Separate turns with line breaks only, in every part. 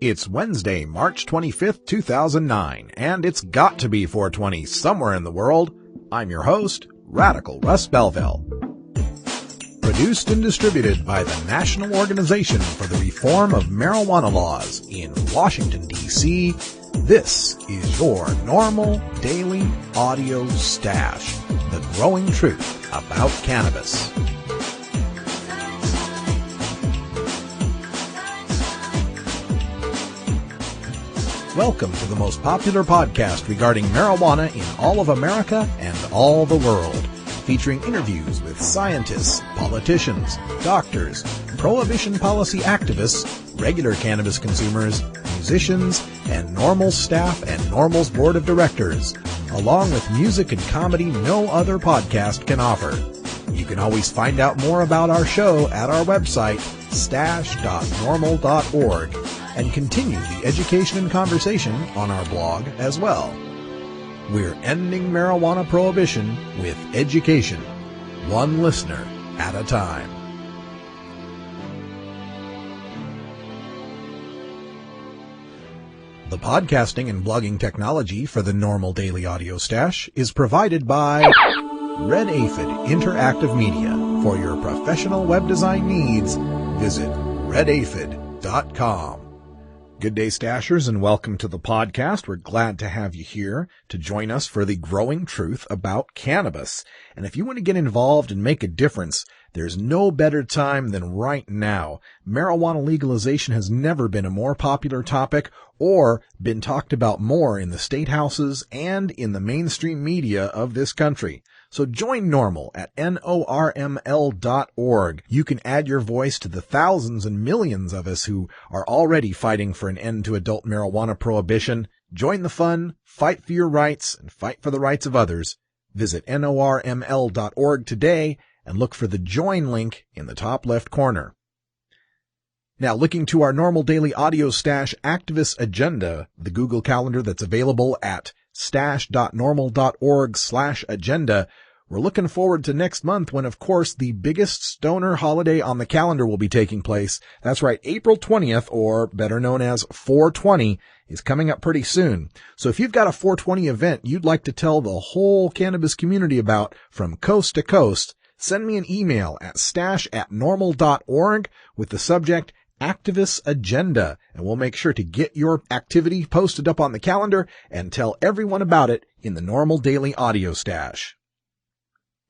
It's Wednesday, March 25th, 2009, and it's got to be 420 somewhere in the world. I'm your host, Radical Russ Belville. Produced and distributed by the National Organization for the Reform of Marijuana Laws in Washington, D.C., this is your NORML Daily Audio Stash, the growing truth about cannabis. Welcome to the most popular podcast regarding marijuana in all of America and all the world, featuring interviews with scientists, politicians, doctors, prohibition policy activists, regular cannabis consumers, musicians, and NORML staff and NORML's board of directors, along with music and comedy no other podcast can offer. You can always find out more about our show at our website, stash.norml.org, and continue the education and conversation on our blog as well. We're ending marijuana prohibition with education, one listener at a time. The podcasting and blogging technology for the NORML Daily Audio Stash is provided by Red Aphid Interactive Media. For your professional web design needs, visit redaphid.com. Good day, Stashers, and welcome to the podcast. We're glad to have you here to join us for the growing truth about cannabis. And if you want to get involved and make a difference, there's no better time than right now. Marijuana legalization has never been a more popular topic or been talked about more in the state houses and in the mainstream media of this country. So join NORML at NORML.org. You can add your voice to the thousands and millions of us who are already fighting for an end to adult marijuana prohibition. Join the fun, fight for your rights, and fight for the rights of others. Visit NORML.org today and look for the join link in the top left corner. Now, looking to our NORML Daily Audio Stash activist agenda, the Google Calendar that's available at stash.norml.org/agenda. We're looking forward to next month when, of course, the biggest stoner holiday on the calendar will be taking place. That's right, April 20th, or better known as 420, is coming up pretty soon. So if you've got a 420 event you'd like to tell the whole cannabis community about from coast to coast, send me an email at stash@norml.org with the subject Activist Agenda, and we'll make sure to get your activity posted up on the calendar and tell everyone about it in the NORML Daily Audio Stash.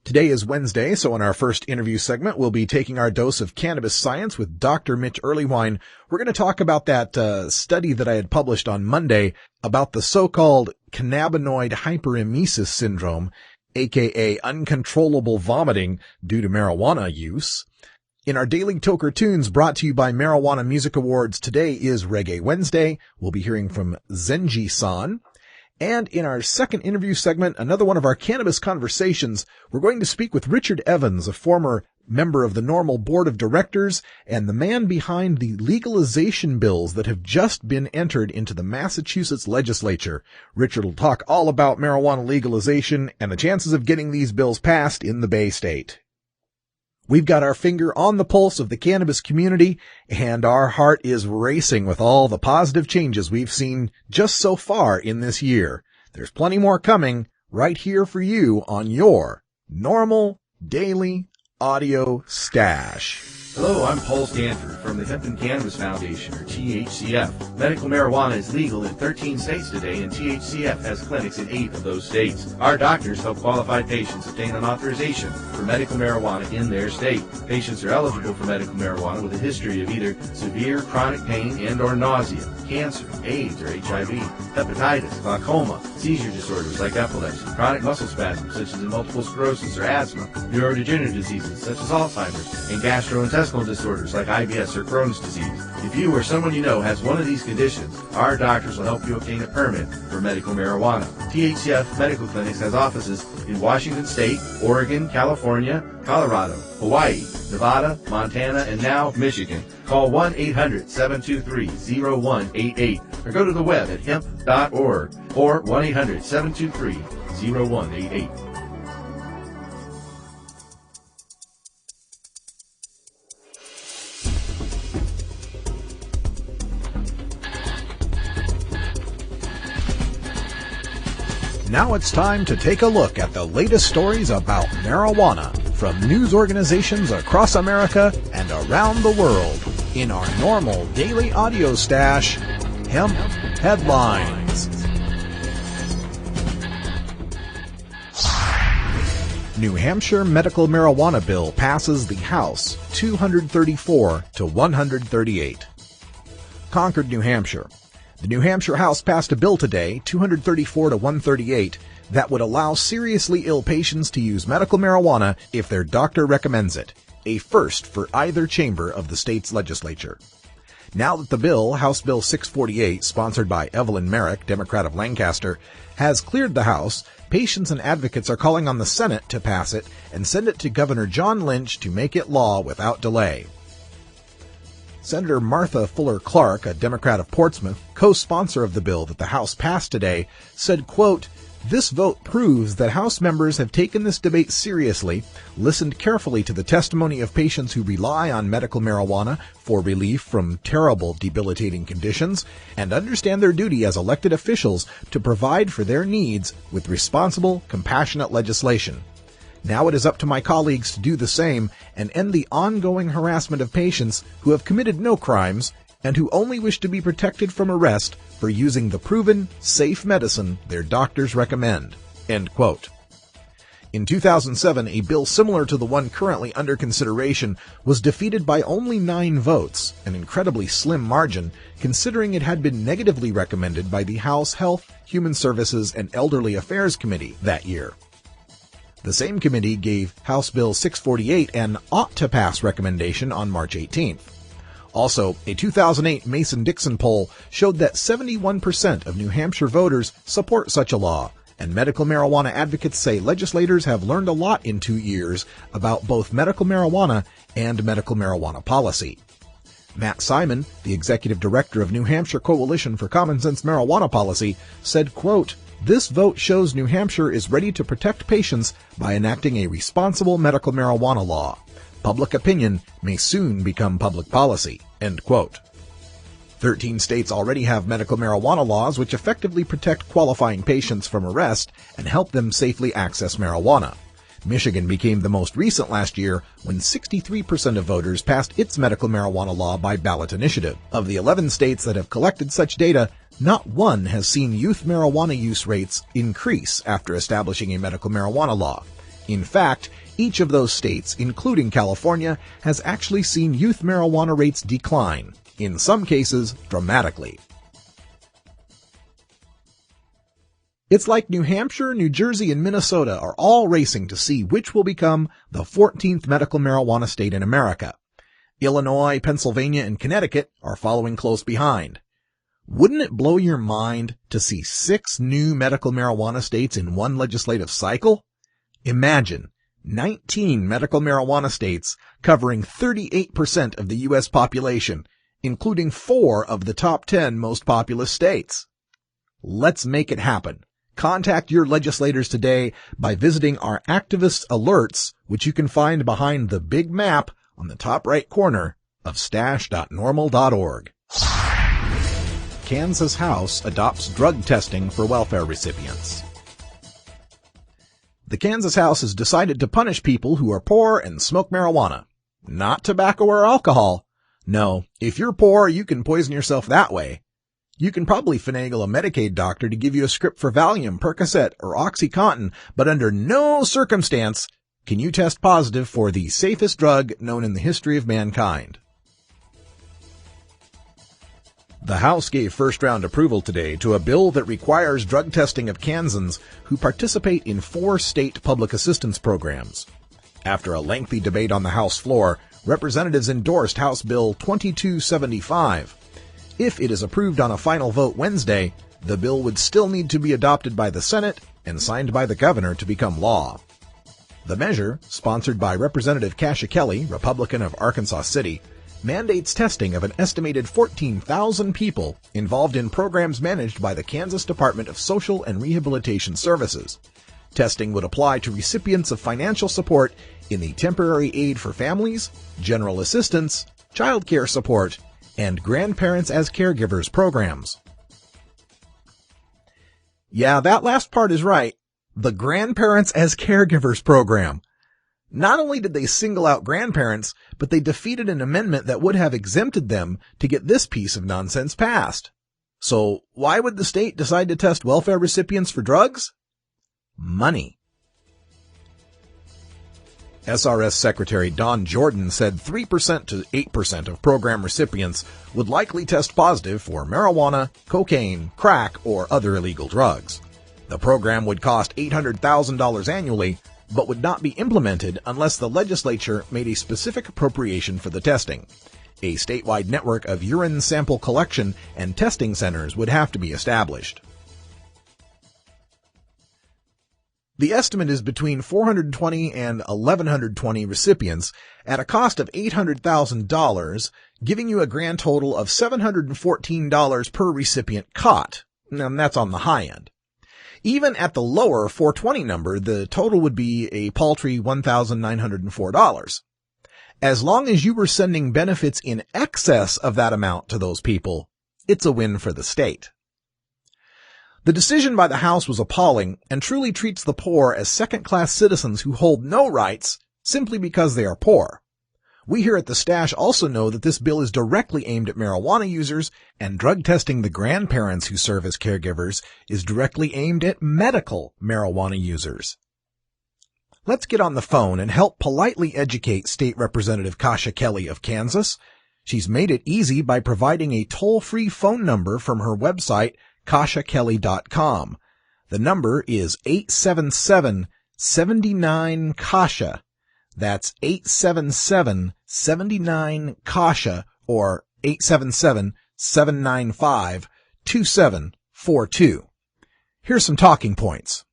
Today is Wednesday, so in our first interview segment, we'll be taking our dose of cannabis science with Dr. Mitch Earlywine. We're going to talk about that study that I had published on Monday about the so-called cannabinoid hyperemesis syndrome, aka uncontrollable vomiting due to marijuana use. In our daily Toker Tunes brought to you by Marijuana Music Awards, today is Reggae Wednesday. We'll be hearing from Zenji-san. And in our second interview segment, another one of our cannabis conversations, we're going to speak with Richard Evans, a former member of the NORML Board of Directors and the man behind the legalization bills that have just been entered into the Massachusetts legislature. Richard will talk all about marijuana legalization and the chances of getting these bills passed in the Bay State. We've got our finger on the pulse of the cannabis community, and our heart is racing with all the positive changes we've seen just so far in this year. There's plenty more coming right here for you on your NORML Daily Audio Stash.
Hello, I'm Paul Stanford from the Hemp and Cannabis Foundation, or THCF. Medical marijuana is legal in 13 states today, and THCF has clinics in 8 of those states. Our doctors help qualified patients obtain an authorization for medical marijuana in their state. Patients are eligible for medical marijuana with a history of either severe chronic pain and or nausea, cancer, AIDS or HIV, hepatitis, glaucoma, seizure disorders like epilepsy, chronic muscle spasms such as multiple sclerosis or asthma, neurodegenerative diseases such as Alzheimer's, and gastrointestinal disorders like IBS or Crohn's disease. If you or someone you know has one of these conditions, our doctors will help you obtain a permit for medical marijuana. THCF Medical Clinics has offices in Washington State, Oregon, California, Colorado, Hawaii, Nevada, Montana, and now Michigan. Call 1-800-723-0188 or go to the web at hemp.org or 1-800-723-0188.
Now it's time to take a look at the latest stories about marijuana from news organizations across America and around the world in our NORML daily audio stash, Hemp Headlines. New Hampshire medical marijuana bill passes the House 234 to 138. Concord, New Hampshire. The New Hampshire House passed a bill today, 234 to 138, that would allow seriously ill patients to use medical marijuana if their doctor recommends it, a first for either chamber of the state's legislature. Now that the bill, House Bill 648, sponsored by Evelyn Merrick, Democrat of Lancaster, has cleared the House, patients and advocates are calling on the Senate to pass it and send it to Governor John Lynch to make it law without delay. Senator Martha Fuller Clark, a Democrat of Portsmouth, co-sponsor of the bill that the House passed today, said, quote, "This vote proves that House members have taken this debate seriously, listened carefully to the testimony of patients who rely on medical marijuana for relief from terrible, debilitating conditions, and understand their duty as elected officials to provide for their needs with responsible, compassionate legislation. Now it is up to my colleagues to do the same and end the ongoing harassment of patients who have committed no crimes and who only wish to be protected from arrest for using the proven, safe medicine their doctors recommend." End quote. In 2007, a bill similar to the one currently under consideration was defeated by only 9 votes, an incredibly slim margin, considering it had been negatively recommended by the House Health, Human Services, and Elderly Affairs Committee that year. The same committee gave House Bill 648 an ought-to-pass recommendation on March 18th. Also, a 2008 Mason-Dixon poll showed that 71% of New Hampshire voters support such a law, and medical marijuana advocates say legislators have learned a lot in 2 years about both medical marijuana and medical marijuana policy. Matt Simon, the executive director of New Hampshire Coalition for Common Sense Marijuana Policy, said, quote, "This vote shows New Hampshire is ready to protect patients by enacting a responsible medical marijuana law. Public opinion may soon become public policy." End quote. 13 states already have medical marijuana laws which effectively protect qualifying patients from arrest and help them safely access marijuana. Michigan became the most recent last year when 63% of voters passed its medical marijuana law by ballot initiative. Of the 11 states that have collected such data, not one has seen youth marijuana use rates increase after establishing a medical marijuana law. In fact, each of those states, including California, has actually seen youth marijuana rates decline, in some cases dramatically. It's like New Hampshire, New Jersey, and Minnesota are all racing to see which will become the 14th medical marijuana state in America. Illinois, Pennsylvania, and Connecticut are following close behind. Wouldn't it blow your mind to see 6 new medical marijuana states in one legislative cycle? Imagine 19 medical marijuana states covering 38% of the U.S. population, including 4 of the top 10 most populous states. Let's make it happen. Contact your legislators today by visiting our activist alerts, which you can find behind the big map on the top right corner of stash.normal.org. Kansas House adopts drug testing for welfare recipients. The Kansas House has decided to punish people who are poor and smoke marijuana. Not tobacco or alcohol. No, if you're poor, you can poison yourself that way. You can probably finagle a Medicaid doctor to give you a script for Valium, Percocet, or OxyContin, but under no circumstance can you test positive for the safest drug known in the history of mankind. The House gave first-round approval today to a bill that requires drug testing of Kansans who participate in 4 state public assistance programs. After a lengthy debate on the House floor, representatives endorsed House Bill 2275. If it is approved on a final vote Wednesday, the bill would still need to be adopted by the Senate and signed by the governor to become law. The measure, sponsored by Representative Cassia Kelly, Republican of Arkansas City, mandates testing of an estimated 14,000 people involved in programs managed by the Kansas Department of Social and Rehabilitation Services. Testing would apply to recipients of financial support in the Temporary Aid for Families, General Assistance, Child Care Support, and Grandparents as Caregivers programs. Yeah, that last part is right. The Grandparents as Caregivers program. Not only did they single out grandparents, but they defeated an amendment that would have exempted them to get this piece of nonsense passed. So why would the state decide to test welfare recipients for drugs? Money. SRS Secretary Don Jordan said 3% to 8% of program recipients would likely test positive for marijuana, cocaine, crack, or other illegal drugs. The program would cost $800,000 annually, but would not be implemented unless the legislature made a specific appropriation for the testing. A statewide network of urine sample collection and testing centers would have to be established. The estimate is between 420 and 1,120 recipients at a cost of $800,000, giving you a grand total of $714 per recipient caught. And that's on the high end. Even at the lower 420 number, the total would be a paltry $1,904. As long as you were sending benefits in excess of that amount to those people, it's a win for the state. The decision by the House was appalling and truly treats the poor as second-class citizens who hold no rights simply because they are poor. We here at the Stash also know that this bill is directly aimed at marijuana users, and drug testing the grandparents who serve as caregivers is directly aimed at medical marijuana users. Let's get on the phone and help politely educate State Representative Kasha Kelly of Kansas. She's made it easy by providing a toll-free phone number from her website, KashaKelly.com. The number is 877-79-KASHA. That's 877-79-KASHA or 877-795-2742. Here's some talking points.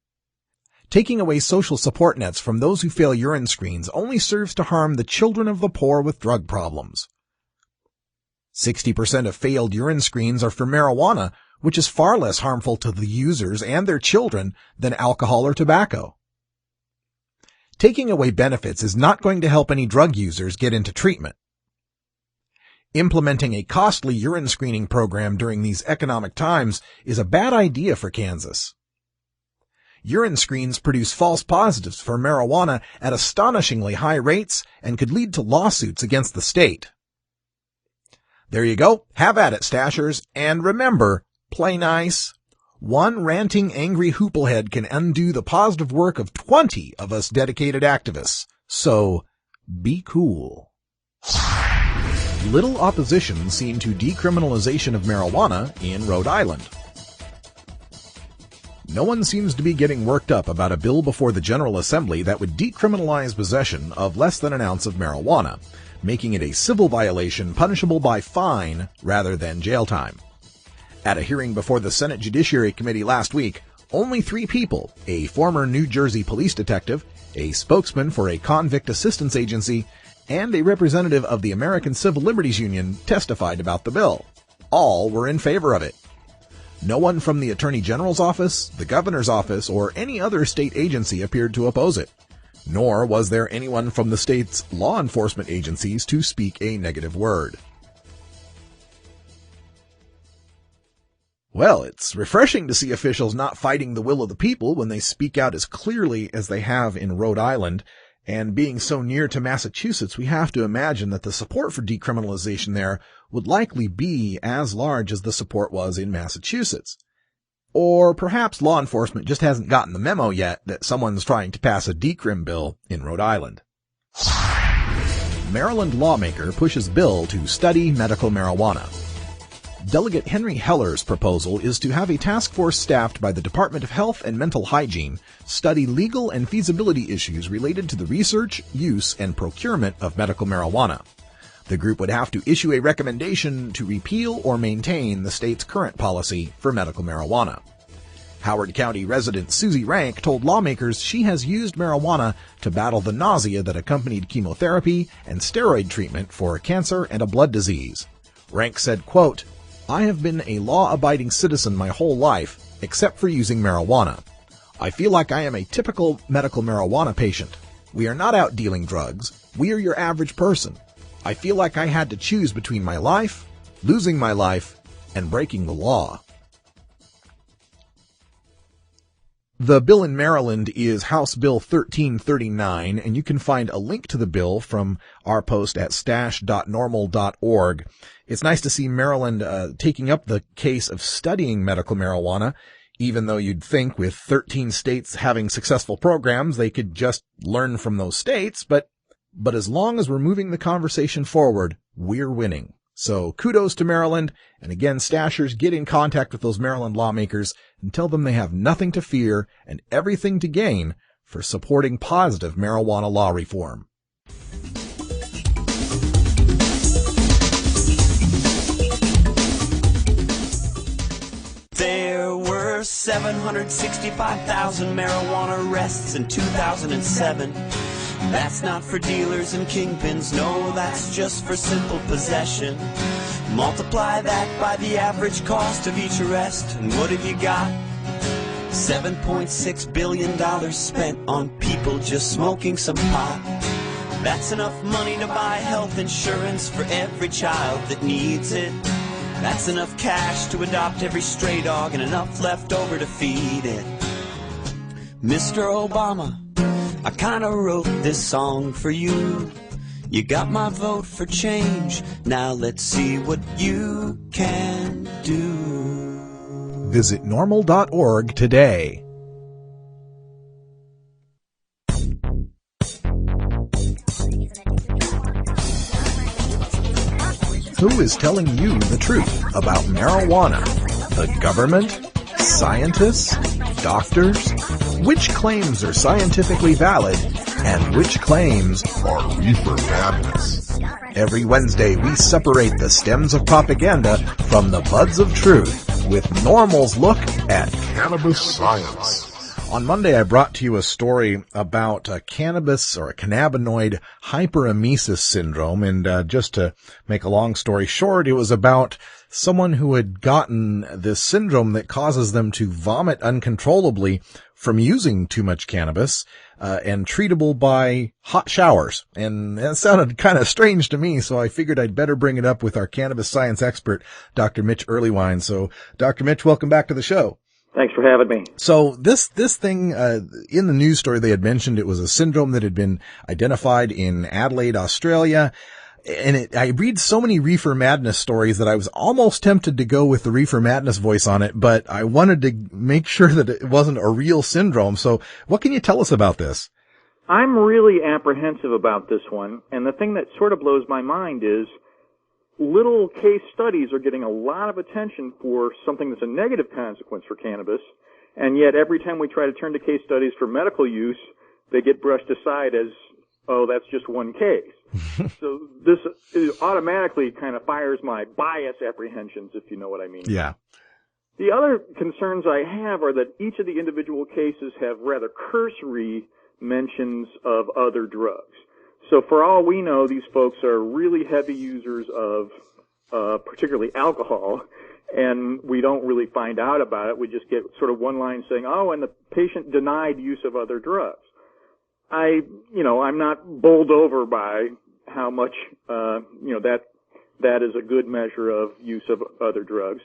Taking away social support nets from those who fail urine screens only serves to harm the children of the poor with drug problems. 60% of failed urine screens are for marijuana, which is far less harmful to the users and their children than alcohol or tobacco. Taking away benefits is not going to help any drug users get into treatment. Implementing a costly urine screening program during these economic times is a bad idea for Kansas. Urine screens produce false positives for marijuana at astonishingly high rates and could lead to lawsuits against the state. There you go. Have at it, Stashers. And remember, play nice. One ranting, angry hooplehead can undo the positive work of 20 of us dedicated activists. So, be cool. Little opposition seen to decriminalization of marijuana in Rhode Island. No one seems to be getting worked up about a bill before the General Assembly that would decriminalize possession of less than an ounce of marijuana, making it a civil violation punishable by fine rather than jail time. At a hearing before the Senate Judiciary Committee last week, only 3 people, a former New Jersey police detective, a spokesman for a convict assistance agency, and a representative of the American Civil Liberties Union testified about the bill. All were in favor of it. No one from the Attorney General's office, the Governor's office, or any other state agency appeared to oppose it. Nor was there anyone from the state's law enforcement agencies to speak a negative word. Well, it's refreshing to see officials not fighting the will of the people when they speak out as clearly as they have in Rhode Island. And being so near to Massachusetts, we have to imagine that the support for decriminalization there would likely be as large as the support was in Massachusetts. Or perhaps law enforcement just hasn't gotten the memo yet that someone's trying to pass a decrim bill in Rhode Island. Maryland lawmaker pushes bill to study medical marijuana. Delegate Henry Heller's proposal is to have a task force staffed by the Department of Health and Mental Hygiene study legal and feasibility issues related to the research, use, and procurement of medical marijuana. The group would have to issue a recommendation to repeal or maintain the state's current policy for medical marijuana. Howard County resident Susie Rank told lawmakers she has used marijuana to battle the nausea that accompanied chemotherapy and steroid treatment for cancer and a blood disease. Rank said, quote, "I have been a law-abiding citizen my whole life, except for using marijuana. I feel like I am a typical medical marijuana patient. We are not out dealing drugs. We are your average person. I feel like I had to choose between my life, losing my life, and breaking the law." The bill in Maryland is House Bill 1339, and you can find a link to the bill from our post at stash.normal.org. It's nice to see Maryland taking up the case of studying medical marijuana, even though you'd think with 13 states having successful programs, they could just learn from those states. But as long as we're moving the conversation forward, we're winning. So kudos to Maryland. And again, Stashers, get in contact with those Maryland lawmakers and tell them they have nothing to fear and everything to gain for supporting positive marijuana law reform.
There were 765,000 marijuana arrests in 2007. That's not for dealers and kingpins, no, that's just for simple possession. Multiply that by the average cost of each arrest, and what have you got? $7.6 billion spent on people just smoking some pot. That's enough money to buy health insurance for every child that needs it. That's enough cash to adopt every stray dog and enough left over to feed it. Mr. Obama, I kinda wrote this song for you. You got my vote for change. Now let's see what you can do.
Visit normal.org today. Who is telling you the truth about marijuana? The government? Scientists? Doctors? Which claims are scientifically valid and which claims are reefer madness? Every Wednesday we separate the stems of propaganda from the buds of truth with NORML's look at cannabis science. On Monday, I brought to you a story about cannabis or a cannabinoid hyperemesis syndrome. And just to make a long story short, it was about someone who had gotten this syndrome that causes them to vomit uncontrollably from using too much cannabis, and treatable by hot showers. And that sounded kind of strange to me, so I figured I'd better bring it up with our cannabis science expert, Dr. Mitch Earlywine. So, Dr. Mitch, welcome back to the show.
Thanks for having me.
So this thing, in the news story, they had mentioned it was a syndrome that had been identified in Adelaide, Australia. And I read so many reefer madness stories that I was almost tempted to go with the reefer madness voice on it, but I wanted to make sure that it wasn't a real syndrome. So what can you tell us about this?
I'm really apprehensive about this one. And the thing that sort of blows my mind is little case studies are getting a lot of attention for something that's a negative consequence for cannabis, and yet every time we try to turn to case studies for medical use, they get brushed aside as, oh, that's just one case. So this automatically kind of fires my bias apprehensions, if you know what I mean.
Yeah.
The other concerns I have are that each of the individual cases have rather cursory mentions of other drugs. So for all we know, these folks are really heavy users of particularly alcohol, and we don't really find out about it. We just get sort of one line saying, oh, and the patient denied use of other drugs. I'm not bowled over by how much, that is a good measure of use of other drugs.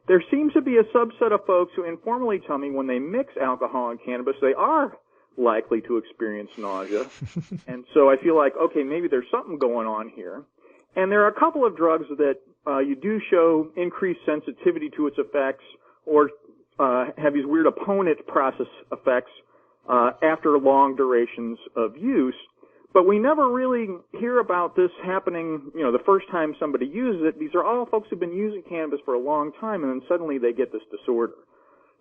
There seems to be a subset of folks who informally tell me when they mix alcohol and cannabis, they are likely to experience nausea. And so I feel like, okay, maybe there's something going on here. And there are a couple of drugs that you do show increased sensitivity to its effects or have these weird opponent process effects after long durations of use. But we never really hear about this happening, the first time somebody uses it. These are all folks who've been using cannabis for a long time, and then suddenly they get this disorder.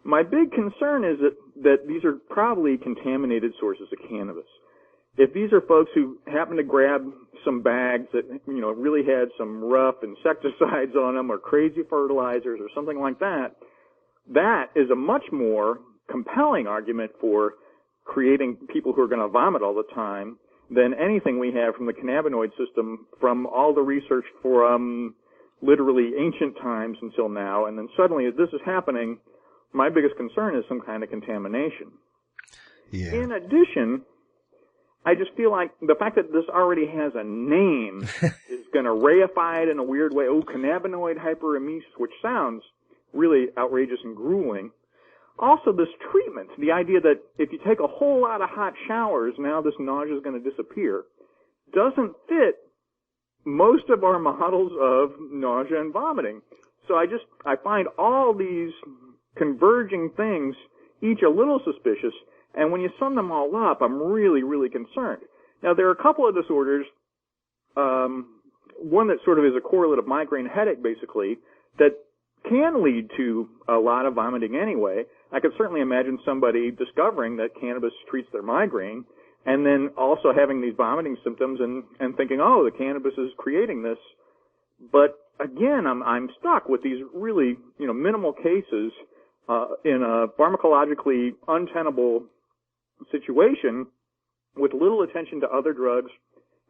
My big concern is that these are probably contaminated sources of cannabis. If these are folks who happen to grab some bags that, really had some rough insecticides on them or crazy fertilizers or something like that, that is a much more compelling argument for creating people who are going to vomit all the time than anything we have from the cannabinoid system from all the research from literally ancient times until now. And then suddenly, as this is happening, my biggest concern is some kind of contamination.
Yeah.
In addition, I just feel like the fact that this already has a name is going to reify it in a weird way. Oh, cannabinoid hyperemesis, which sounds really outrageous and grueling. also this treatment, the idea that if you take a whole lot of hot showers, now this nausea is going to disappear, doesn't fit most of our models of nausea and vomiting. So I find all these converging things, each a little suspicious, and when you sum them all up, I'm really, really concerned. Now, there are a couple of disorders, one that sort of is a correlate of migraine headache, basically, that can lead to a lot of vomiting anyway. I could certainly imagine somebody discovering that cannabis treats their migraine and then also having these vomiting symptoms and thinking, oh, the cannabis is creating this. But again, I'm stuck with these really, minimal cases in a pharmacologically untenable situation with little attention to other drugs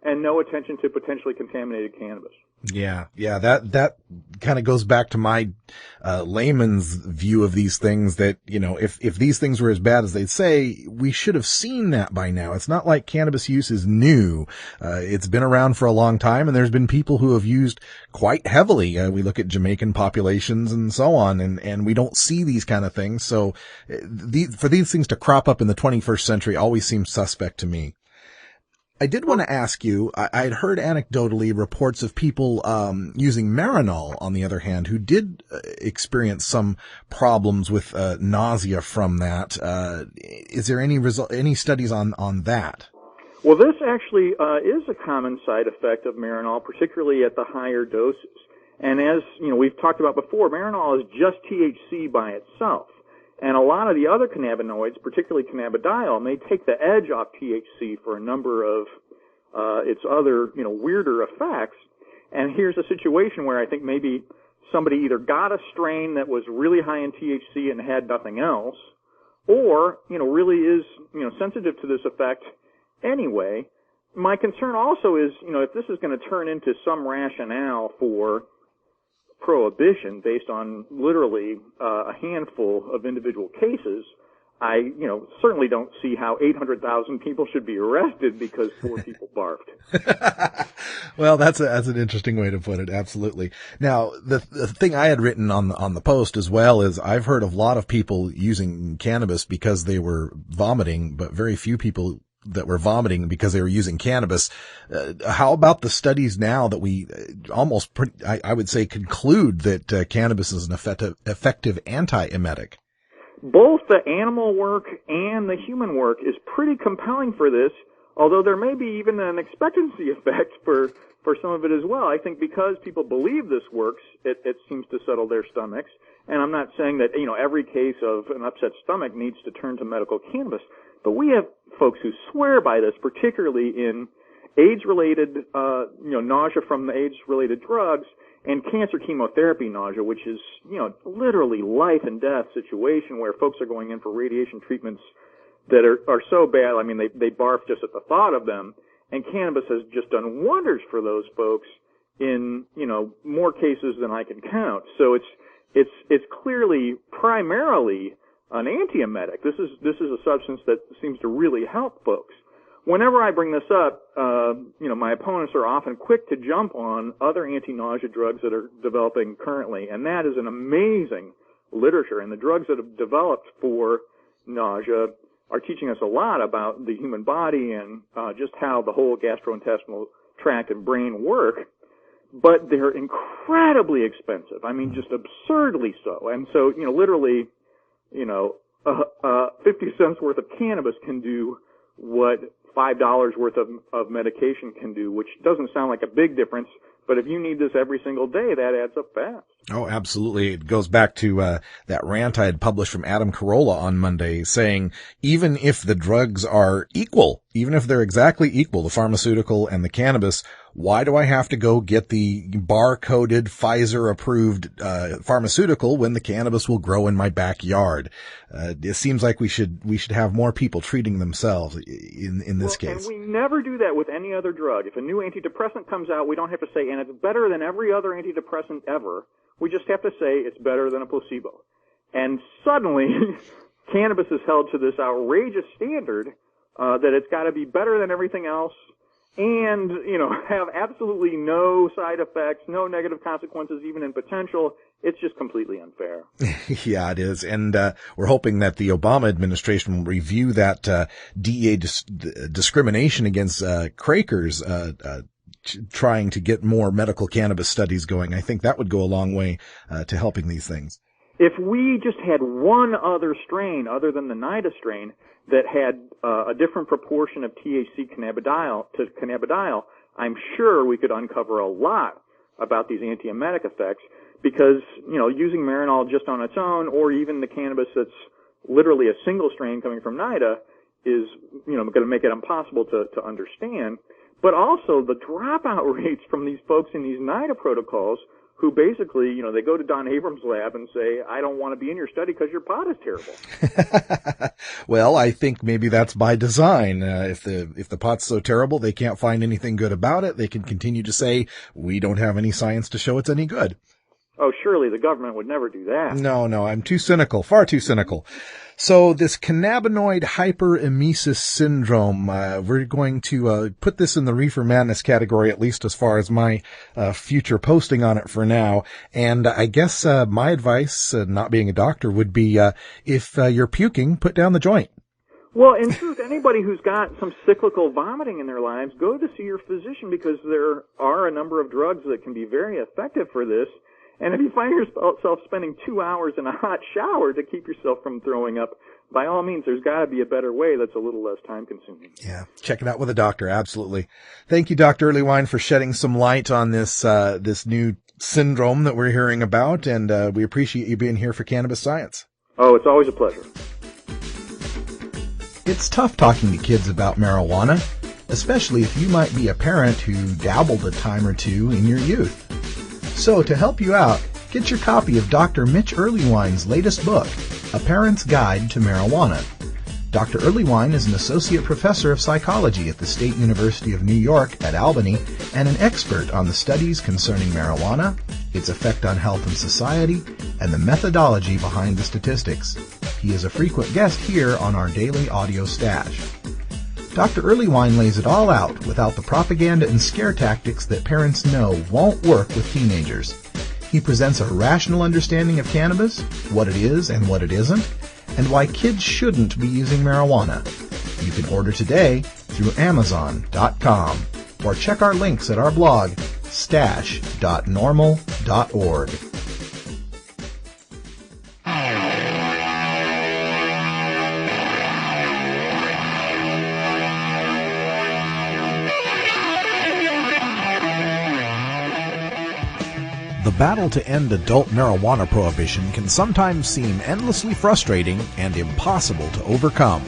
and no attention to potentially contaminated cannabis.
Yeah, that kind of goes back to my layman's view of these things, that, if these things were as bad as they say, we should have seen that by now. It's not like cannabis use is new. It's been around for a long time, and there's been people who have used quite heavily. We look at Jamaican populations and so on, and we don't see these kind of things. So for these things to crop up in the 21st century always seems suspect to me. I did want to ask you, I had heard anecdotally reports of people using Marinol, on the other hand, who did experience some problems with nausea from that. Is there any studies on that?
Well, this actually is a common side effect of Marinol, particularly at the higher doses. And as we've talked about before, Marinol is just THC by itself. And a lot of the other cannabinoids, particularly cannabidiol, may take the edge off THC for a number of its other, weirder effects. And here's a situation where I think maybe somebody either got a strain that was really high in THC and had nothing else, or, really is, sensitive to this effect anyway. My concern also is, if this is going to turn into some rationale for prohibition based on literally a handful of individual cases, I, certainly don't see how 800,000 people should be arrested because 4 people barfed.
Well, that's an interesting way to put it. Absolutely. Now, the thing I had written on the post as well is I've heard of a lot of people using cannabis because they were vomiting, but very few people that were vomiting because they were using cannabis. How about the studies now that we almost, I would say, conclude that cannabis is an effective anti-emetic?
Both the animal work and the human work is pretty compelling for this, although there may be even an expectancy effect for some of it as well. I think because people believe this works, it seems to settle their stomachs. And I'm not saying that, every case of an upset stomach needs to turn to medical cannabis, but we have folks who swear by this, particularly in AIDS-related, nausea from the AIDS-related drugs and cancer chemotherapy nausea, which is, literally life and death situation where folks are going in for radiation treatments that are so bad. I mean, they barf just at the thought of them. And cannabis has just done wonders for those folks in, more cases than I can count. So it's clearly primarily an antiemetic. This is a substance that seems to really help folks. Whenever I bring this up, my opponents are often quick to jump on other anti-nausea drugs that are developing currently, and that is an amazing literature. And the drugs that have developed for nausea are teaching us a lot about the human body and just how the whole gastrointestinal tract and brain work. But they're incredibly expensive. I mean, just absurdly so. And so, literally, 50 cents worth of cannabis can do what $5 worth of medication can do, which doesn't sound like a big difference, but if you need this every single day, that adds up fast.
Oh, absolutely. It goes back to that rant I had published from Adam Carolla on Monday saying even if the drugs are equal, even if they're exactly equal, the pharmaceutical and the cannabis, why do I have to go get the bar-coded Pfizer-approved pharmaceutical when the cannabis will grow in my backyard? It seems like we should have more people treating themselves in this case.
And we never do that with any other drug. If a new antidepressant comes out, we don't have to say, and it's better than every other antidepressant ever. We just have to say it's better than a placebo. And suddenly, cannabis is held to this outrageous standard that it's got to be better than everything else and, have absolutely no side effects, no negative consequences, even in potential, It's just completely unfair.
Yeah, it is. And we're hoping that the Obama administration will review that DEA discrimination against Quakers trying to get more medical cannabis studies going. I think that would go a long way to helping these things.
If we just had one other strain other than the NIDA strain that had a different proportion of THC cannabidiol, I'm sure we could uncover a lot about these antiemetic effects, because, using Marinol just on its own, or even the cannabis that's literally a single strain coming from NIDA, is, going to make it impossible to understand. But also the dropout rates from these folks in these NIDA protocols, who basically, they go to Don Abrams' lab and say, I don't want to be in your study because your pot is terrible.
Well, I think maybe that's by design. If the pot's so terrible they can't find anything good about it, they can continue to say, we don't have any science to show it's any good.
Oh, surely the government would never do that.
No, I'm too cynical, far too cynical. So this cannabinoid hyperemesis syndrome, we're going to put this in the reefer madness category, at least as far as my future posting on it for now. And I guess my advice, not being a doctor, would be if you're puking, put down the joint.
Well, in truth, anybody who's got some cyclical vomiting in their lives, go to see your physician, because there are a number of drugs that can be very effective for this. And if you find yourself spending 2 hours in a hot shower to keep yourself from throwing up, by all means, there's got to be a better way that's a little less time-consuming.
Yeah, check it out with a doctor, absolutely. Thank you, Dr. Earlywine, for shedding some light on this new syndrome that we're hearing about, and we appreciate you being here for Cannabis Science.
Oh, it's always a pleasure.
It's tough talking to kids about marijuana, especially if you might be a parent who dabbled a time or two in your youth. So to help you out, get your copy of Dr. Mitch Earlywine's latest book, A Parent's Guide to Marijuana. Dr. Earlywine is an associate professor of psychology at the State University of New York at Albany and an expert on the studies concerning marijuana, its effect on health and society, and the methodology behind the statistics. He is a frequent guest here on our daily audio stash. Dr. Earlywine lays it all out without the propaganda and scare tactics that parents know won't work with teenagers. He presents a rational understanding of cannabis, what it is and what it isn't, and why kids shouldn't be using marijuana. You can order today through Amazon.com or check our links at our blog, stash.normal.org. The battle to end adult marijuana prohibition can sometimes seem endlessly frustrating and impossible to overcome.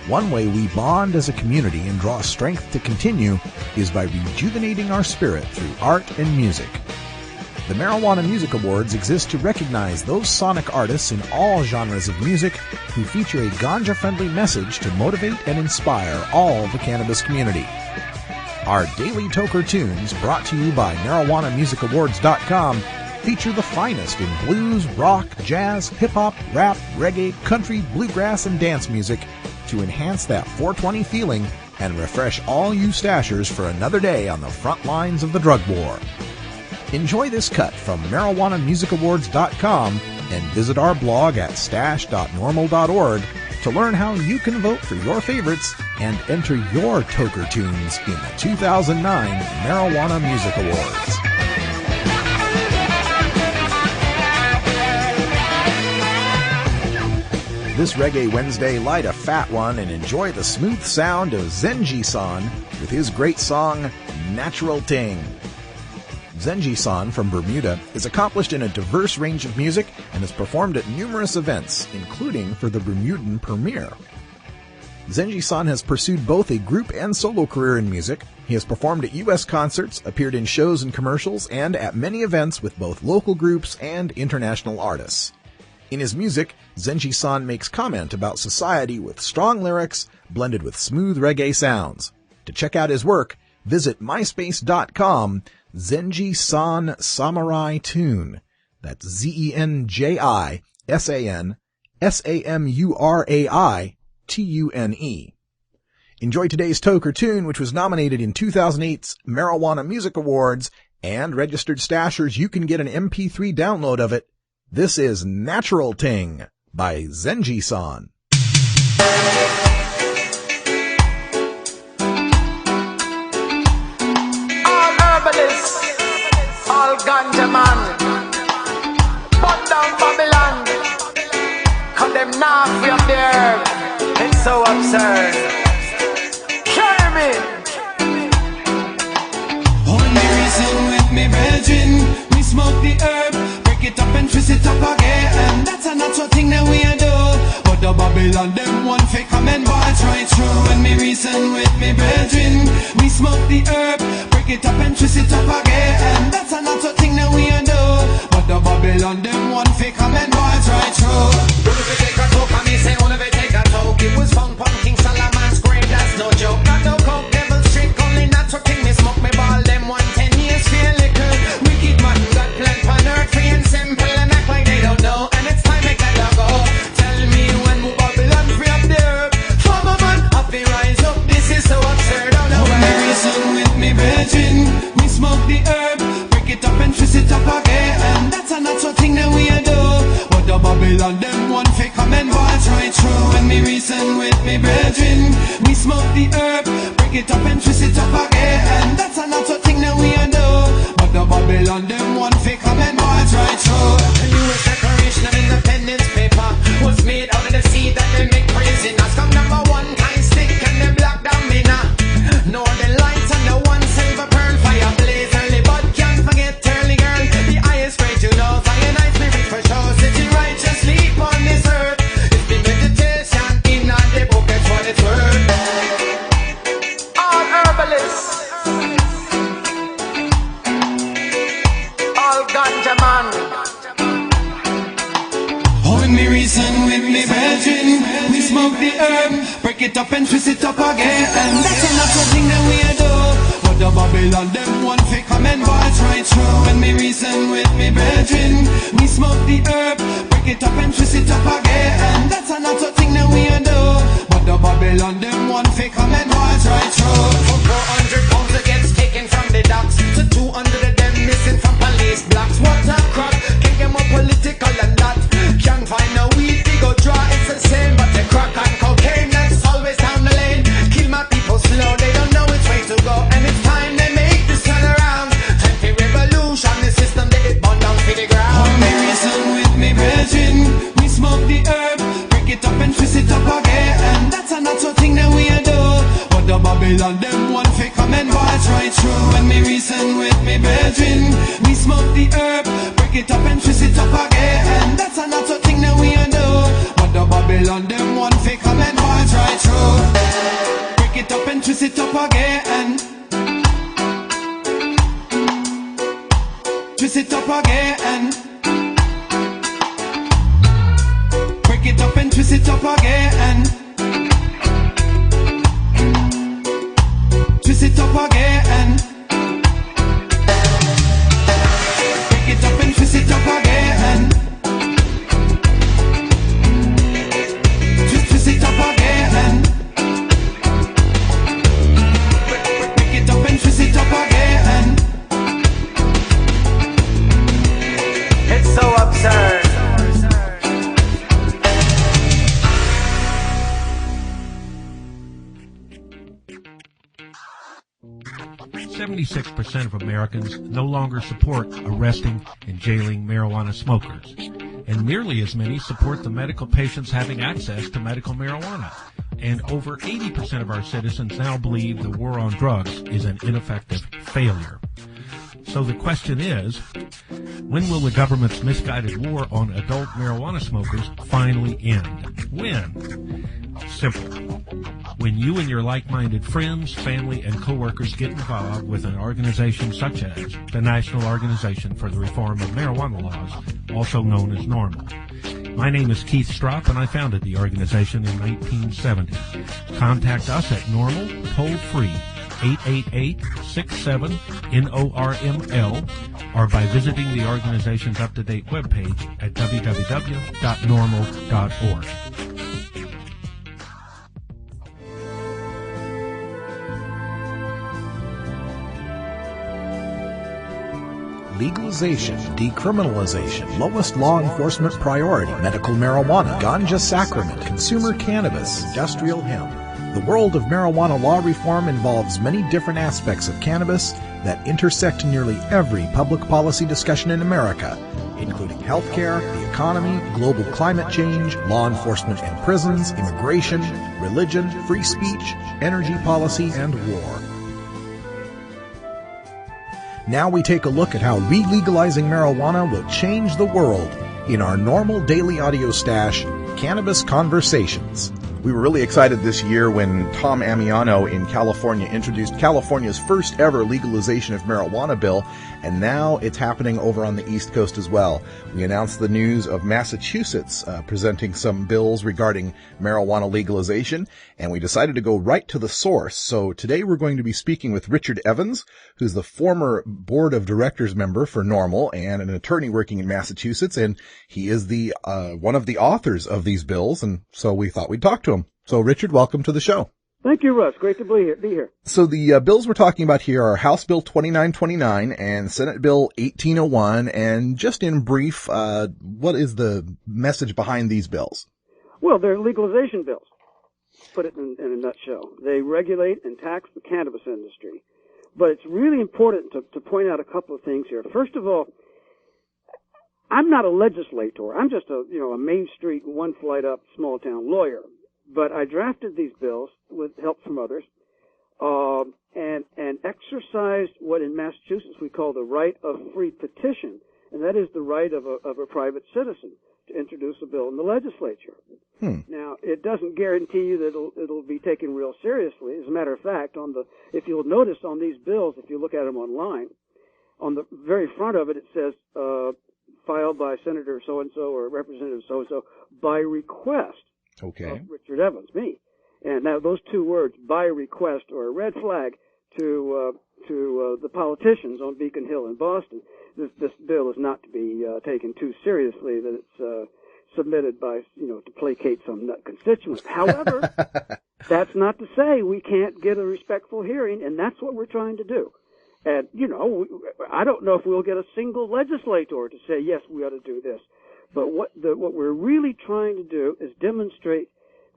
One way we bond as a community and draw strength to continue is by rejuvenating our spirit through art and music. The Marijuana Music Awards exist to recognize those sonic artists in all genres of music who feature a ganja-friendly message to motivate and inspire all the cannabis community. Our daily Toker Tunes, brought to you by MarijuanaMusicAwards.com, feature the finest in blues, rock, jazz, hip-hop, rap, reggae, country, bluegrass, and dance music to enhance that 420 feeling and refresh all you stashers for another day on the front lines of the drug war. Enjoy this cut from MarijuanaMusicAwards.com and visit our blog at stash.normal.org to learn how you can vote for your favorites and enter your Toker Tunes in the 2009 Marijuana Music Awards. This Reggae Wednesday, light a fat one and enjoy the smooth sound of Zenji-san with his great song, Natural Ting. Zenji-san from Bermuda is accomplished in a diverse range of music and has performed at numerous events, including for the Bermudan premiere. Zenji-san has pursued both a group and solo career in music. He has performed at U.S. concerts, appeared in shows and commercials, and at many events with both local groups and international artists. In his music, Zenji-san makes comment about society with strong lyrics blended with smooth reggae sounds. To check out his work, visit myspace.com Zenji-san Samurai Tune. That's Zenjisan Samurai-Tune. Enjoy today's Toker Tune, which was nominated in 2008's Marijuana Music Awards And registered stashers, you can get an MP3 download of it. This is Natural Ting by Zenji-san.
All herbalists, all ganja man, put down Babylon, cut them now free up the herb. It's so absurd. Carry me.
Only reason with me, virgin, we smoke the herb, break it up and twist it up again. That's a natural thing that we do. But the Babylon, them one fake come and watch right through. When me reason with me, virgin, we smoke the herb, break it up and twist it up again. That's a natural thing that we do. But the Babylon, them one fake come and watch right through.
One of it take a talk, and me say one of it take a talk. It was found on King Solomon's grave, that's no joke. Not no coke, devil trick, only natural thing. Me smoke me ball, them 110 years feel little. Wicked man got plant on earth, free and simple, and act like they don't know. And it's time make that go. Tell me when will Babylon free up the herb? Farmer man, happy rise up, this is so absurd. Oh no,
only reason with me, virgin, we smoke the herb, break it up and twist it up again. That's a natural thing that we do. But the Babylon, them one fake come and watch right through. When me reason with me, virgin, we smoke the herb, break it up and twist it up again. That's a natural thing that we do. But the Babylon, them one fake come and watch right through.
the newest Declaration of Independence paper was made out of the seed that they make prisoners. Come number one kind stick and the black domina. Northern lights and the one silver pearl, fire blaze early, but can't forget early girl. The highest grade you know, cyanide spirit for sure. Sitting righteously on this earth. It's the meditation in the book, it's what it's worth. All herbalists, all ganja man.
When me reason with me, virgin, we smoke the herb, break it up and twist it up again. That's a natural thing that we do. But the Babylon, them one fake come and watch right through. When me reason with me, virgin, we smoke the herb, break it up and twist it up again. That's a natural thing that we do. But the Babylon, them one fake come and watch right through.
For 400 pounds it gets taken from the docks, to 200 of them missing from police blocks. What a crap, can't get more political than that. Can't find no weed, they go draw, it's the same. But the crack and cocaine, that's always down the lane. Kill my people slow, they don't know which way to go. And it's time they make this turn around. Time for revolution, the system they get burned down to the ground.
Only reason with me, virgin, we smoke the herb, break it up and twist it up again. That's a natural thing that we do. But the Babylon, them one fake come and watch right through. When me reason with me, virgin, we smoke the herb, break it up and twist it up again. That's a natural thing that we do. But the Babylon, them one fake come and watch right through. Break it up and twist it up again. Twist it up again. Break it up and twist it up again. Twist it up again. Break it up and twist it up again. Twist it up again. Break it up and twist it up again.
It's so absurd.
76% of Americans no longer support arresting and jailing marijuana smokers, and nearly as many support the medical patients having access to medical marijuana. And over 80% of our citizens now believe the war on drugs is an ineffective failure. So the question is, when will the government's misguided war on adult marijuana smokers finally end? When? Simple. When you and your like-minded friends, family, and coworkers get involved with an organization such as the National Organization for the Reform of Marijuana Laws, also known as NORML. My name is Keith Stropp, and I founded the organization in 1970. Contact us at NORML, toll-free, 888-67-NORML, or by visiting the organization's up-to-date webpage at www.norml.org.
legalization, decriminalization, lowest law enforcement priority, medical marijuana, ganja sacrament, consumer cannabis, industrial hemp. The world of marijuana law reform involves many different aspects of cannabis that intersect nearly every public policy discussion in America, including healthcare, the economy, global climate change, law enforcement and prisons, immigration, religion, free speech, energy policy, and war. Now we take a look at how re-legalizing marijuana will change the world in our NORML daily audio stash, Cannabis Conversations.
We were really excited this year when Tom Amiano in California introduced California's first ever legalization of marijuana bill, and now it's happening over on the East Coast as well. We announced the news of Massachusetts presenting some bills regarding marijuana legalization, and we decided to go right to the source. So today we're going to be speaking with Richard Evans, who's the former board of directors member for NORML and an attorney working in Massachusetts, and he is the one of the authors of these bills, and so we thought we'd talk to him. So Richard, welcome to the show.
Thank you, Russ. Great to be here.
So the bills we're talking about here are House Bill 2929 and Senate Bill 1801. And just in brief, what is the message behind these bills?
Well, they're legalization bills. Put it in a nutshell. They regulate and tax the cannabis industry. But it's really important to point out a couple of things here. First of all, I'm not a legislator. I'm just a Main Street, one flight up, small town lawyer. But I drafted these bills with help from others, and exercised what in Massachusetts we call the right of free petition, and that is the right of a private citizen to introduce a bill in the legislature. Now, it doesn't guarantee you that it'll be taken real seriously. As a matter of fact, if you'll notice on these bills, if you look at them online, on the very front of it, it says filed by Senator so-and-so or Representative so-and-so by request.
Okay.
Of Richard Evans, me. And now those two words, by request, are a red flag to the politicians on Beacon Hill in Boston. This bill is not to be taken too seriously, that it's submitted by, to placate some nut constituents. However, that's not to say we can't get a respectful hearing, and that's what we're trying to do. And, I don't know if we'll get a single legislator to say, yes, we ought to do this. But what we're really trying to do is demonstrate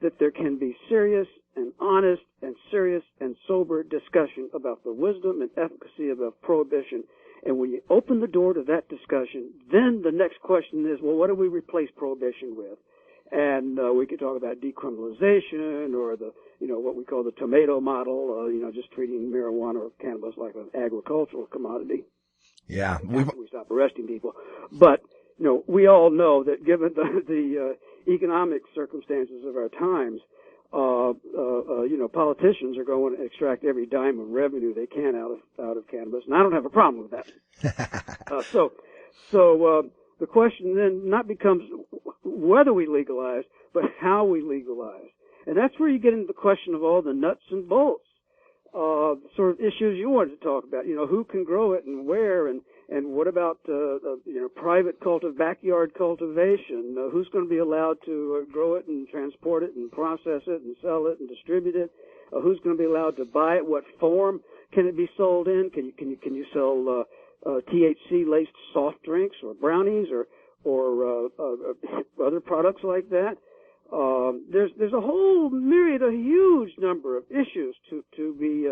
that there can be serious and honest and serious and sober discussion about the wisdom and efficacy of prohibition. And when you open the door to that discussion, then the next question is, well, what do we replace prohibition with? And we could talk about decriminalization or what we call the tomato model, just treating marijuana or cannabis like an agricultural commodity.
Yeah.
We stop arresting people. But we all know that given the economic circumstances of our times, politicians are going to extract every dime of revenue they can out of cannabis, and I don't have a problem with that. So the question then not becomes whether we legalize, but how we legalize, and that's where you get into the question of all the nuts and bolts sort of issues you wanted to talk about. Who can grow it and where, and what about private backyard cultivation? Who's going to be allowed to grow it and transport it and process it and sell it and distribute it? Who's going to be allowed to buy it? What form can it be sold in? Can you sell THC laced soft drinks or brownies or other products like that? There's a whole myriad, a huge number of issues to be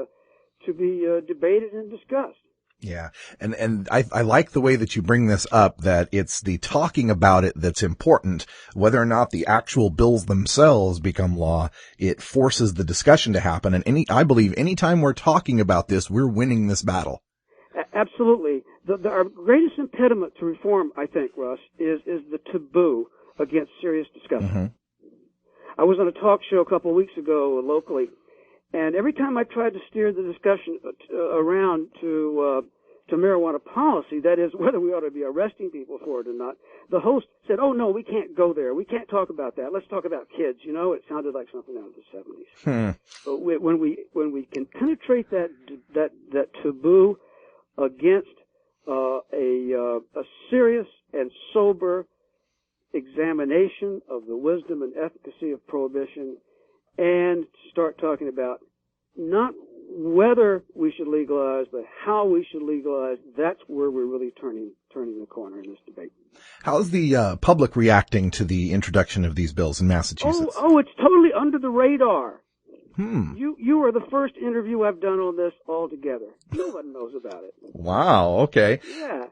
debated and discussed.
Yeah. And I like the way that you bring this up, that it's the talking about it that's important. Whether or not the actual bills themselves become law, it forces the discussion to happen. And I believe anytime we're talking about this, we're winning this battle.
Absolutely. Our greatest impediment to reform, I think, Russ, is the taboo against serious discussion.
Mm-hmm.
I was on a talk show a couple of weeks ago locally, and every time I tried to steer the discussion around to marijuana policy, that is, whether we ought to be arresting people for it or not, the host said, "Oh no, we can't go there. We can't talk about that. Let's talk about kids." It sounded like something out of the 70s. But when we can penetrate that taboo against a serious and sober examination of the wisdom and efficacy of prohibition, and start talking about not whether we should legalize, but how we should legalize, that's where we're really turning the corner in this debate.
How's the public reacting to the introduction of these bills in Massachusetts?
Oh, it's totally under the radar.
You
are the first interview I've done on this altogether. Nobody knows about it.
Wow, okay.
Yeah.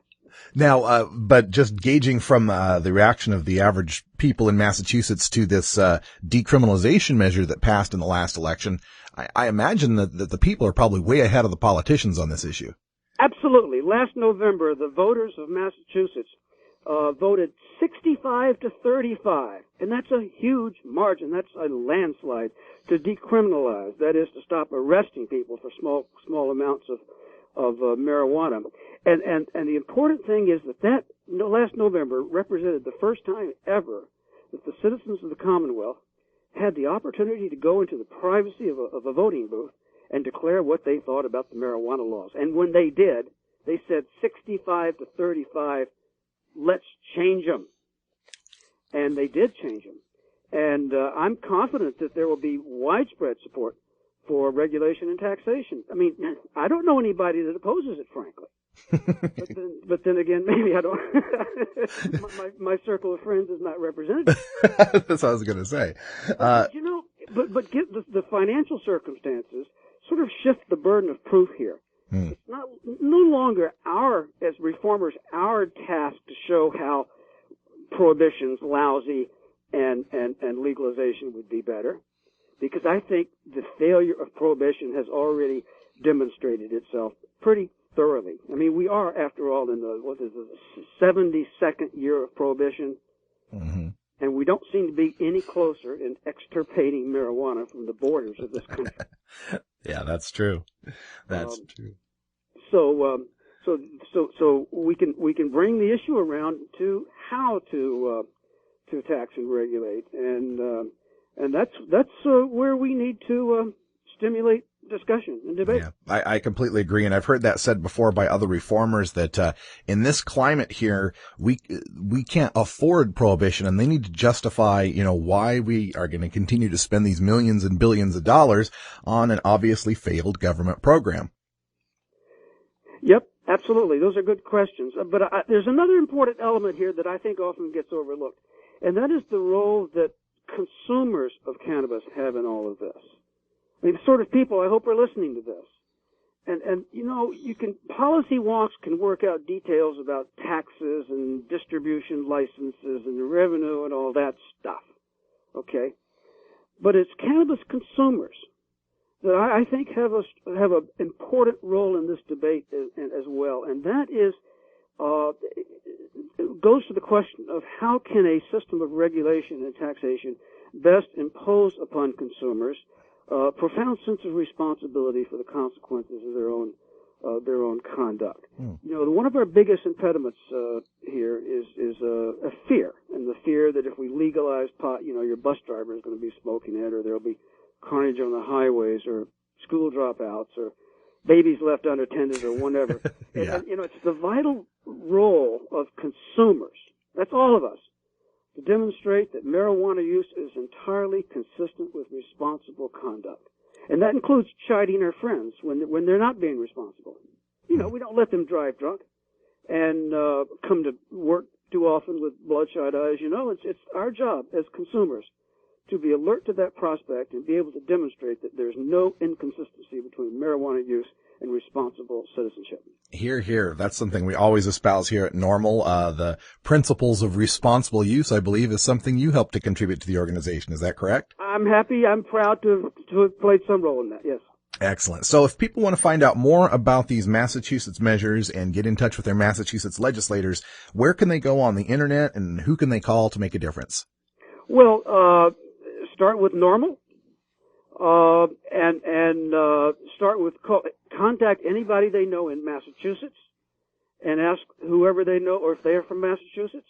Now, but just gauging from the reaction of the average people in Massachusetts to this decriminalization measure that passed in the last election, I imagine that the people are probably way ahead of the politicians on this issue.
Absolutely. Last November, the voters of Massachusetts voted 65 to 35, and that's a huge margin. That's a landslide to decriminalize. That is to stop arresting people for small amounts of marijuana. And the important thing is that last November represented the first time ever that the citizens of the Commonwealth had the opportunity to go into the privacy of a voting booth and declare what they thought about the marijuana laws. And when they did, they said 65 to 35, let's change them. And they did change them. And I'm confident that there will be widespread support for regulation and taxation. I mean, I don't know anybody that opposes it, frankly. but then again, maybe I don't. my circle of friends is not representative.
That's what I was going to say.
But get the financial circumstances sort of shift the burden of proof here. It's no longer as reformers, our task to show how prohibition's lousy and legalization would be better, because I think the failure of prohibition has already demonstrated itself pretty thoroughly. I mean, we are, after all, in the 72nd year of prohibition, and we don't seem to be any closer in extirpating marijuana from the borders of this country.
Yeah, that's true. That's true.
So we can bring the issue around to how to tax and regulate, and that's where we need to stimulate discussion and debate.
Yeah, I completely agree. And I've heard that said before by other reformers that, in this climate here, we can't afford prohibition, and they need to justify, why we are going to continue to spend these millions and billions of dollars on an obviously failed government program.
Yep, absolutely. Those are good questions. But there's another important element here that I think often gets overlooked, and that is the role that consumers of cannabis have in all of this. I mean, the sort of people I hope are listening to this. And policy wonks can work out details about taxes and distribution licenses and revenue and all that stuff. Okay? But it's cannabis consumers that I think have an important role in this debate as well. And that is, it goes to the question of how can a system of regulation and taxation best impose upon consumers profound sense of responsibility for the consequences of their own conduct. One of our biggest impediments here is a fear, and the fear that if we legalize pot, your bus driver is going to be smoking it, or there'll be carnage on the highways, or school dropouts, or babies left unattended, or whatever.
Yeah.
And it's the vital role of consumers. That's all of us, to demonstrate that marijuana use is entirely consistent with responsible conduct. And that includes chiding our friends when they're not being responsible. We don't let them drive drunk and come to work too often with bloodshot eyes. It's our job as consumers to be alert to that prospect and be able to demonstrate that there's no inconsistency between marijuana use and responsible citizenship.
Hear, hear. That's something we always espouse here at NORML. The principles of responsible use, I believe, is something you help to contribute to the organization. Is that correct? I'm
proud to have played some role in that, yes.
Excellent. So if people want to find out more about these Massachusetts measures and get in touch with their Massachusetts legislators, where can they go on the internet, and who can they call to make a difference?
Well, start with NORML. And start with contact anybody they know in Massachusetts and ask whoever they know, or if they are from Massachusetts,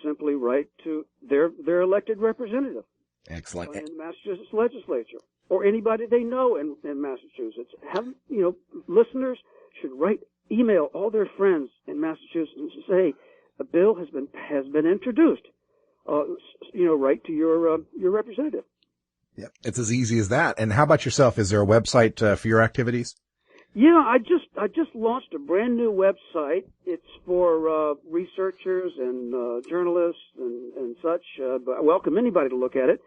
simply write to their elected representative.
Excellent.
In the Massachusetts legislature, or anybody they know in Massachusetts. Listeners should email all their friends in Massachusetts and say a bill has been introduced. Write to your representative.
Yep. It's as easy as that. And how about yourself? Is there a website for your activities?
Yeah, I just launched a brand new website. It's for researchers and journalists and such. But I welcome anybody to look at it.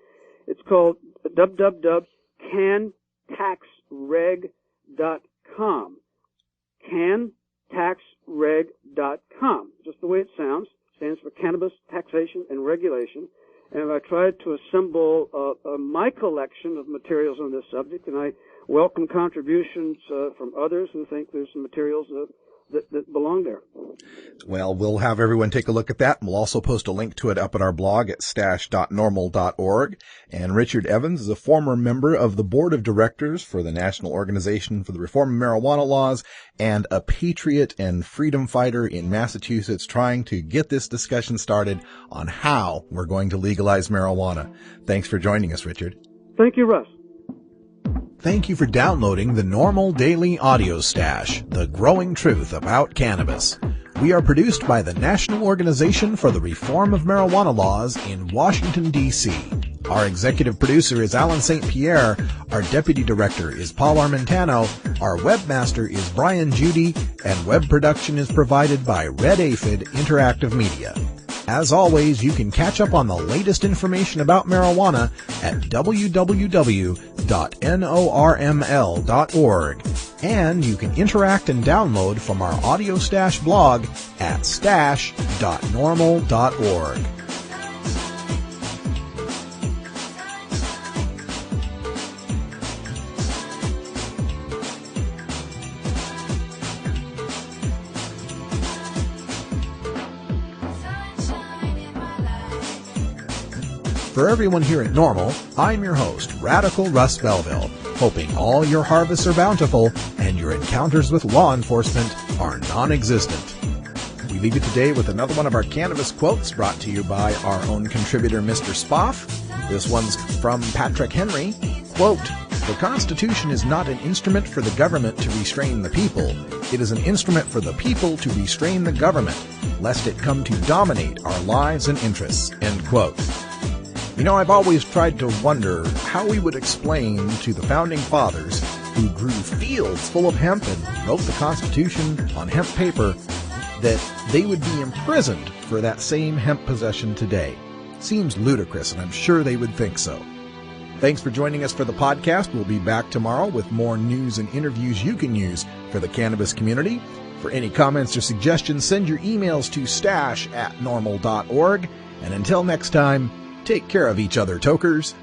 It's called www.cantaxreg.com. Cantaxreg.com. Just the way it sounds. Stands for Cannabis Taxation and Regulation. And I tried to assemble my collection of materials on this subject, and I welcome contributions from others who think there's some materials that belong there.
Well, we'll have everyone take a look at that. We'll also post a link to it up at our blog at stash.normal.org. And Richard Evans is a former member of the board of directors for the National Organization for the Reform of Marijuana Laws and a patriot and freedom fighter in Massachusetts trying to get this discussion started on how we're going to legalize marijuana. Thanks for joining us, Richard.
Thank you, Russ.
Thank you for downloading the NORML Daily Audio Stash, the growing truth about cannabis. We are produced by the National Organization for the Reform of Marijuana Laws in Washington, D.C. Our executive producer is Alan St. Pierre. Our deputy director is Paul Armentano. Our webmaster is Brian Judy. And web production is provided by Red Aphid Interactive Media. As always, you can catch up on the latest information about marijuana at www.norml.org. And you can interact and download from our Audio Stash blog at stash.normal.org. For everyone here at NORML, I'm your host, Radical Russ Belville, hoping all your harvests are bountiful and your encounters with law enforcement are non-existent. We leave you today with another one of our cannabis quotes brought to you by our own contributor, Mr. Spoff. This one's from Patrick Henry. Quote, "The Constitution is not an instrument for the government to restrain the people. It is an instrument for the people to restrain the government, lest it come to dominate our lives and interests." End quote. You know, I've always tried to wonder how we would explain to the Founding Fathers who grew fields full of hemp and wrote the Constitution on hemp paper that they would be imprisoned for that same hemp possession today. Seems ludicrous, and I'm sure they would think so. Thanks for joining us for the podcast. We'll be back tomorrow with more news and interviews you can use for the cannabis community. For any comments or suggestions, send your emails to stash@normal.org. And until next time, take care of each other, tokers.